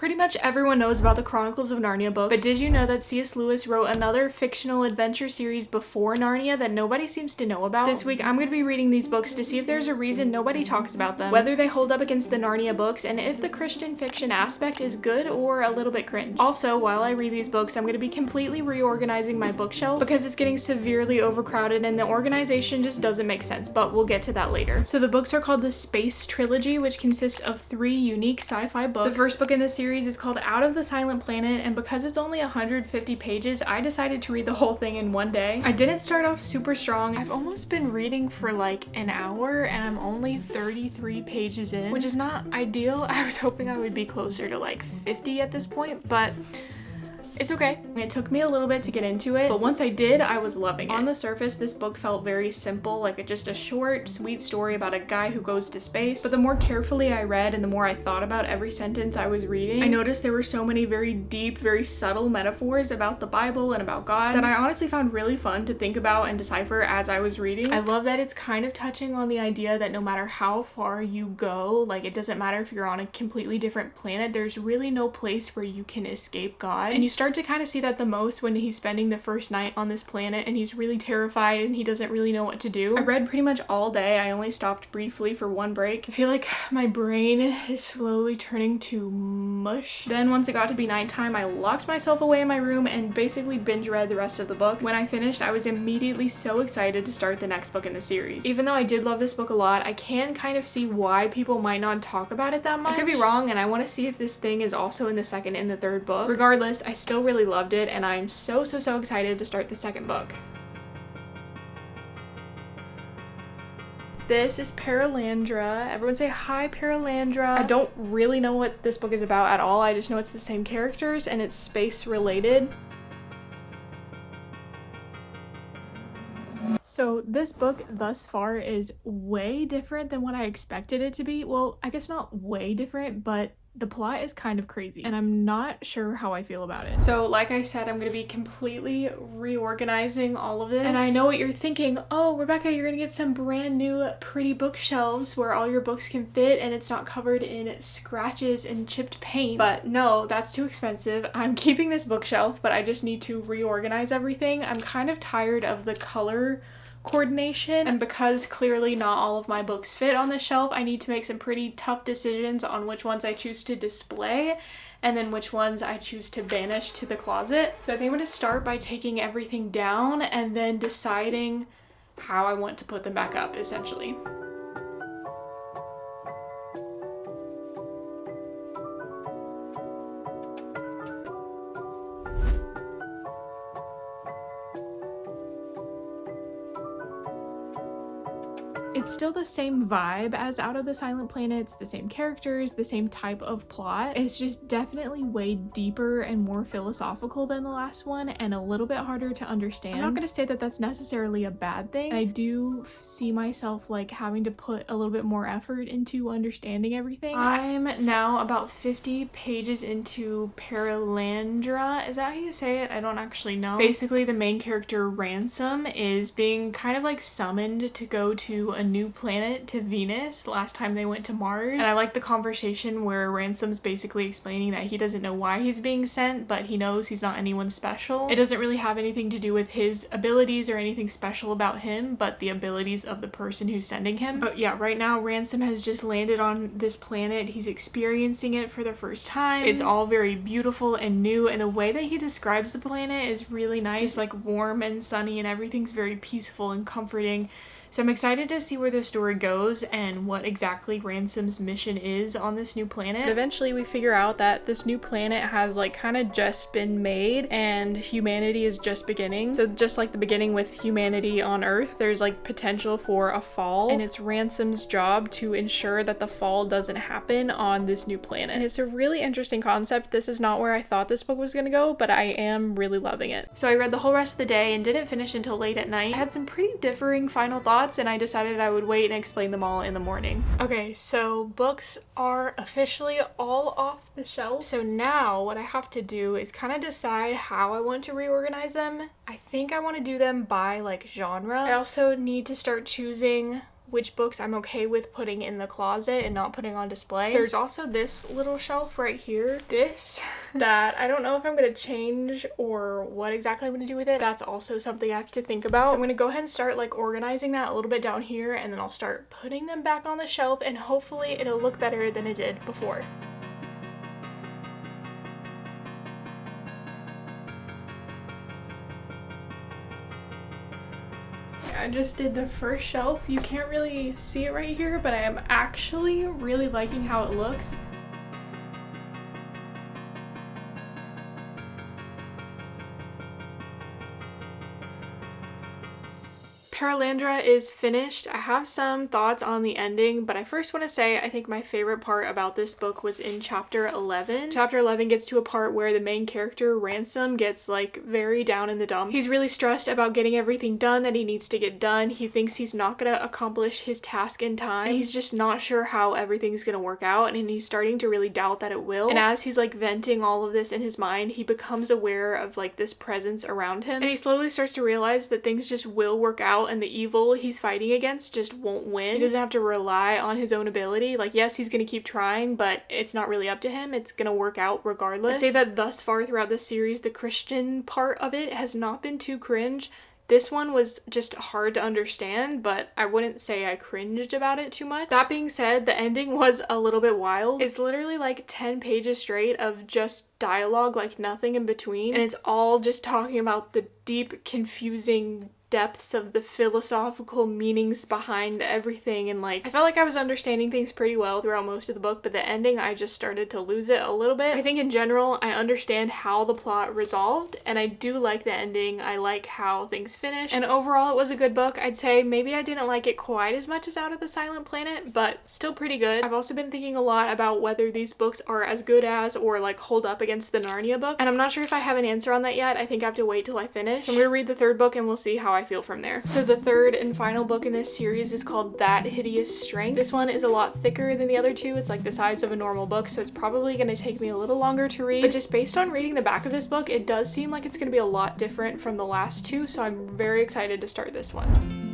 Pretty much everyone knows about the Chronicles of Narnia books, but did you know that C.S. Lewis wrote another fictional adventure series before Narnia that nobody seems to know about? This week I'm going to be reading these books to see if there's a reason nobody talks about them, whether they hold up against the Narnia books, and if the Christian fiction aspect is good or a little bit cringe. Also, while I read these books, I'm going to be completely reorganizing my bookshelf because it's getting severely overcrowded and the organization just doesn't make sense, but we'll get to that later. So the books are called the Space Trilogy, which consists of 3 unique sci-fi books. The first book in the series is called Out of the Silent Planet, and because it's only 150 pages, I decided to read the whole thing in one day. I didn't start off super strong. I've almost been reading for like an hour and I'm only 33 pages in, which is not ideal. I was hoping I would be closer to like 50 at this point, but it's okay. It took me a little bit to get into it, but once I did, I was loving it. On the surface, this book felt very simple, like just a short, sweet story about a guy who goes to space. But the more carefully I read and the more I thought about every sentence I was reading, I noticed there were so many very deep, very subtle metaphors about the Bible and about God that I honestly found really fun to think about and decipher as I was reading. I love that it's kind of touching on the idea that no matter how far you go, like it doesn't matter if you're on a completely different planet, there's really no place where you can escape God. And you start to kind of see that the most when he's spending the first night on this planet and he's really terrified and he doesn't really know what to do. I read pretty much all day. I only stopped briefly for one break. I feel like my brain is slowly turning to mush. Then once it got to be nighttime, I locked myself away in my room and basically binge read the rest of the book. When I finished, I was immediately so excited to start the next book in the series. Even though I did love this book a lot, I can kind of see why people might not talk about it that much. I could be wrong, and I want to see if this thing is also in the second and the third book. Regardless, I still really loved it, and I'm so excited to start the second book. This is Paralandra. Everyone say hi, Paralandra. I don't really know what this book is about at all. I just know it's the same characters and it's space related. So this book thus far is way different than what I expected it to be. Well, I guess not way different, but the plot is kind of crazy and I'm not sure how I feel about it. So like I said, I'm gonna be completely reorganizing all of this. And I know what you're thinking. Oh, Rebecca, you're gonna get some brand new pretty bookshelves where all your books can fit and it's not covered in scratches and chipped paint. But no, that's too expensive. I'm keeping this bookshelf, but I just need to reorganize everything. I'm kind of tired of the color coordination, and because clearly not all of my books fit on the shelf, I need to make some pretty tough decisions on which ones I choose to display and then which ones I choose to banish to the closet. So I think I'm going to start by taking everything down and then deciding how I want to put them back up, essentially. It's still the same vibe as Out of the Silent Planets, the same characters, the same type of plot. It's just definitely way deeper and more philosophical than the last one and a little bit harder to understand. I'm not going to say that that's necessarily a bad thing. I do see myself like having to put a little bit more effort into understanding everything. I'm now about 50 pages into Paralandra. Is that how you say it? I don't actually know. Basically, the main character, Ransom, is being kind of like summoned to go to a new planet, to Venus. Last time they went to Mars. And I like the conversation where Ransom's basically explaining that he doesn't know why he's being sent, but he knows he's not anyone special. It doesn't really have anything to do with his abilities or anything special about him, but the abilities of the person who's sending him. But yeah, right now Ransom has just landed on this planet. He's experiencing it for the first time. It's all very beautiful and new, and the way that he describes the planet is really nice. Just like warm and sunny, and everything's very peaceful and comforting. So I'm excited to see where the story goes and what exactly Ransom's mission is on this new planet. But eventually we figure out that this new planet has like kind of just been made and humanity is just beginning. So just like the beginning with humanity on Earth, there's like potential for a fall, and it's Ransom's job to ensure that the fall doesn't happen on this new planet. And it's a really interesting concept. This is not where I thought this book was gonna go, but I am really loving it. So I read the whole rest of the day and didn't finish until late at night. I had some pretty differing final thoughts, and I decided I would wait and explain them all in the morning. Okay, so books are officially all off the shelf. So now what I have to do is kind of decide how I want to reorganize them. I think I want to do them by like genre. I also need to start choosing which books I'm okay with putting in the closet and not putting on display. There's also this little shelf right here, this that I don't know if I'm gonna change or what exactly I'm gonna do with it. That's also something I have to think about. So I'm gonna go ahead and start like organizing that a little bit down here, and then I'll start putting them back on the shelf, and hopefully it'll look better than it did before. I just did the first shelf. You can't really see it right here, but I am actually really liking how it looks. Paralandra is finished. I have some thoughts on the ending, but I first want to say I think my favorite part about this book was in chapter 11. Chapter 11 gets to a part where the main character, Ransom, gets like very down in the dumps. He's really stressed about getting everything done that he needs to get done. He thinks he's not gonna accomplish his task in time, and he's just not sure how everything's gonna work out, and he's starting to really doubt that it will. And as he's like venting all of this in his mind, he becomes aware of like this presence around him, and he slowly starts to realize that things just will work out, and the evil he's fighting against just won't win. He doesn't have to rely on his own ability. Like, yes, he's gonna keep trying, but it's not really up to him. It's gonna work out regardless. I'd say that thus far throughout this series, the Christian part of it has not been too cringe. This one was just hard to understand, but I wouldn't say I cringed about it too much. That being said, the ending was a little bit wild. It's literally like 10 pages straight of just dialogue, like nothing in between, and it's all just talking about the deep, confusing depths of the philosophical meanings behind everything, and like I felt like I was understanding things pretty well throughout most of the book, but the ending I just started to lose it a little bit. I think in general I understand how the plot resolved, and I do like the ending. I like how things finished, and overall it was a good book. I'd say maybe I didn't like it quite as much as Out of the Silent Planet, but still pretty good. I've also been thinking a lot about whether these books are as good as or like hold up against the Narnia books, and I'm not sure if I have an answer on that yet. I think I have to wait till I finish. So I'm gonna read the third book and we'll see how I feel from there. So the third and final book in this series is called That Hideous Strength. This one is a lot thicker than the other two. It's like the size of a normal book, so it's probably going to take me a little longer to read, but just based on reading the back of this book, it does seem like it's going to be a lot different from the last two, so I'm very excited to start this one.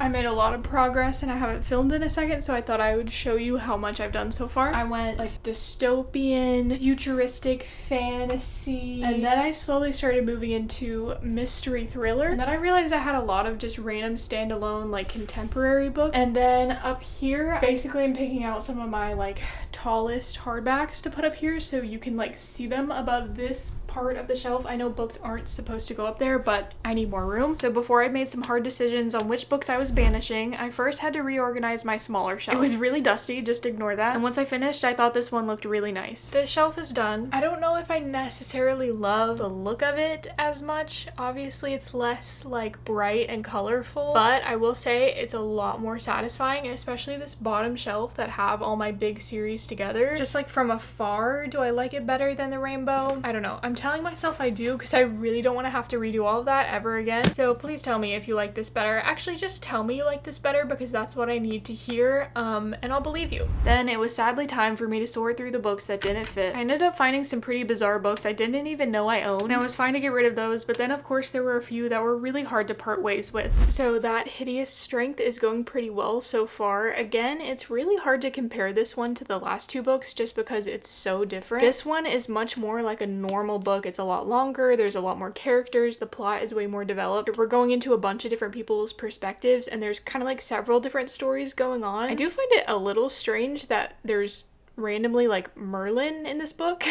I made a lot of progress and I haven't filmed in a second, so I thought I would show you how much I've done so far. I went like dystopian, futuristic, fantasy, and then I slowly started moving into mystery thriller, and then I realized I had a lot of just random standalone like contemporary books. And then up here, basically I'm picking out some of my like tallest hardbacks to put up here so you can like see them above this part of the shelf. I know books aren't supposed to go up there, but I need more room. So before I made some hard decisions on which books I was banishing, I first had to reorganize my smaller shelf. It was really dusty, just ignore that. And once I finished, I thought this one looked really nice. This shelf is done. I don't know if I necessarily love the look of it as much. Obviously it's less like bright and colorful, but I will say it's a lot more satisfying, especially this bottom shelf that have all my big series together. Just like from afar, do I like it better than the rainbow? I don't know. I'm telling myself I do because I really don't want to have to redo all of that ever again. So please tell me if you like this better. Actually, just tell me you like this better because that's what I need to hear, and I'll believe you. Then it was sadly time for me to sort through the books that didn't fit. I ended up finding some pretty bizarre books I didn't even know I owned, and I was fine to get rid of those, but then of course there were a few that were really hard to part ways with. So That Hideous Strength is going pretty well so far. Again, it's really hard to compare this one to the last two books just because it's so different. This one is much more like a normal book. It's a lot longer, there's a lot more characters, the plot is way more developed. We're going into a bunch of different people's perspectives, and there's kind of like several different stories going on. I do find it a little strange that there's randomly like Merlin in this book.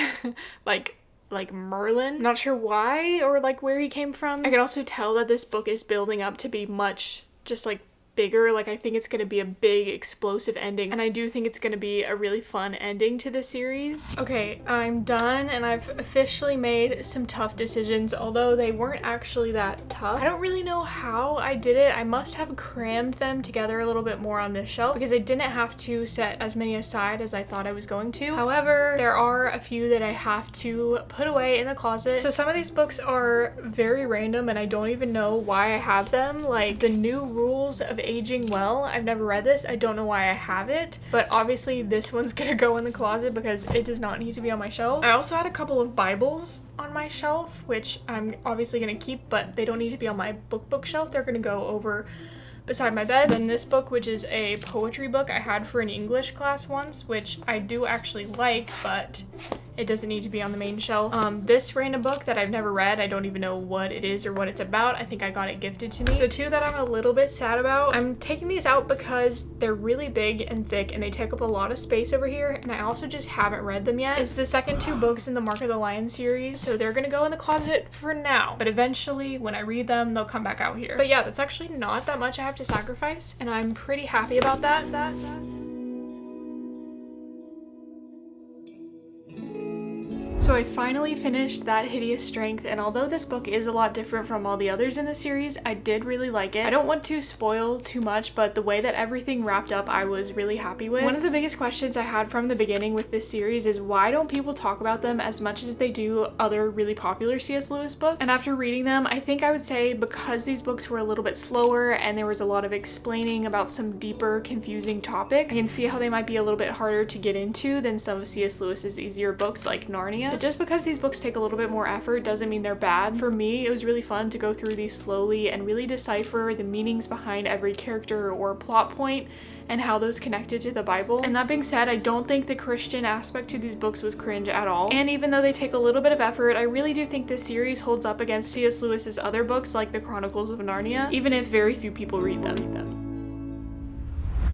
like Merlin. I'm not sure why or like where he came from. I can also tell that this book is building up to be much just like bigger. Like I think it's gonna be a big explosive ending, and I do think it's gonna be a really fun ending to the series. Okay, I'm done and I've officially made some tough decisions, although they weren't actually that tough. I don't really know how I did it. I must have crammed them together a little bit more on this shelf because I didn't have to set as many aside as I thought I was going to. However, there are a few that I have to put away in the closet. So some of these books are very random and I don't even know why I have them, like the New Rules of Aging Well. I've never read this. I don't know why I have it, but obviously this one's gonna go in the closet because it does not need to be on my shelf. I also had a couple of Bibles on my shelf, which I'm obviously gonna keep, but they don't need to be on my bookshelf. They're gonna go over beside my bed. Then this book, which is a poetry book I had for an English class once, which I do actually like, but it doesn't need to be on the main shelf. This random book that I've never read, I don't even know what it is or what it's about. I think I got it gifted to me. The two that I'm a little bit sad about, I'm taking these out because they're really big and thick and they take up a lot of space over here, and I also just haven't read them yet. It's the second two books in the Mark of the Lion series, so they're gonna go in the closet for now, but eventually when I read them, they'll come back out here. But yeah, that's actually not that much I have to sacrifice, and I'm pretty happy about that. So I finally finished That Hideous Strength, and although this book is a lot different from all the others in the series, I did really like it. I don't want to spoil too much, but the way that everything wrapped up I was really happy with. One of the biggest questions I had from the beginning with this series is why don't people talk about them as much as they do other really popular C.S. Lewis books? And after reading them, I think I would say because these books were a little bit slower and there was a lot of explaining about some deeper, confusing topics, I can see how they might be a little bit harder to get into than some of C.S. Lewis's easier books like Narnia. But just because these books take a little bit more effort doesn't mean they're bad. For me, it was really fun to go through these slowly and really decipher the meanings behind every character or plot point and how those connected to the Bible. And that being said, I don't think the Christian aspect to these books was cringe at all. And even though they take a little bit of effort, I really do think this series holds up against C.S. Lewis's other books like the Chronicles of Narnia, even if very few people read them.